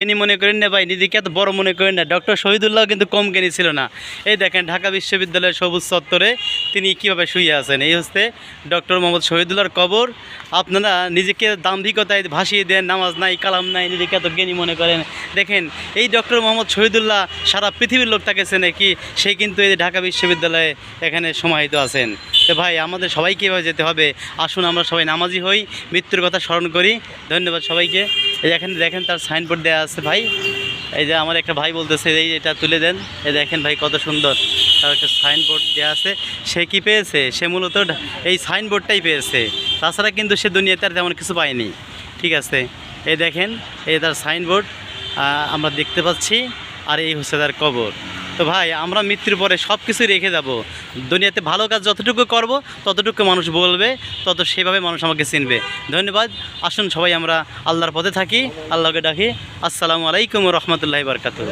জ্ঞানী মনে করেন না ভাই, নিজেকে এত বড় মনে করেন না। ডক্টর শহীদুল্লাহ কিন্তু কম জ্ঞানী ছিল না। এই দেখেন ঢাকা বিশ্ববিদ্যালয়ের সবুজ চত্বরে তিনি কীভাবে শুয়ে আছেন। এই হচ্ছে ডক্টর মোহাম্মদ শহীদুল্লাহর কবর। আপনারা নিজেকে দাম্ভিকতায় ভাসিয়ে দেন, নামাজ নাই কালাম নাই, নিজেকে এত জ্ঞানী মনে করেন। দেখেন এই ডক্টর মোহাম্মদ শহীদুল্লাহ সারা পৃথিবীর লোক তাকে চেনে কি, সে কিন্তু এই ঢাকা বিশ্ববিদ্যালয়ে এখানে সমাহিত আছেন। তো ভাই আমাদের সবাইকে এভাবে যেতে হবে। আসুন আমরা সবাই নামাজি হই, মৃত্যুর কথা স্মরণ করি। ধন্যবাদ সবাইকে। এই এখানে দেখেন তার সাইনবোর্ড দেওয়া আছে ভাই। এই যে আমার একটা ভাই বলতেছে এই এটা তুলে দেন। এই দেখেন ভাই কত সুন্দর তার একটা সাইনবোর্ড দেওয়া আছে। সে কি পেয়েছে? সে মূলত এই সাইনবোর্ডটাই পেয়েছে, তাছাড়া কিন্তু সে দুনিয়াতে আর তেমন কিছু পায়নি। ঠিক আছে, এই দেখেন এই তার সাইনবোর্ড আমরা দেখতে পাচ্ছি, আর এই হচ্ছে তার কবর। তো ভাই আমরা মৃত্যুর পরে সব কিছু রেখে যাব। দুনিয়াতে ভালো কাজ যতটুকু করব ততটুকু মানুষ বলবে, তত সেভাবে মানুষ আমাকে চিনবে। ধন্যবাদ। আসুন সবাই আমরা আল্লাহর পথে থাকি, আল্লাহকে ডাকি। আসসালামু আলাইকুম রহমতুল্লাহি বারকাতুহু।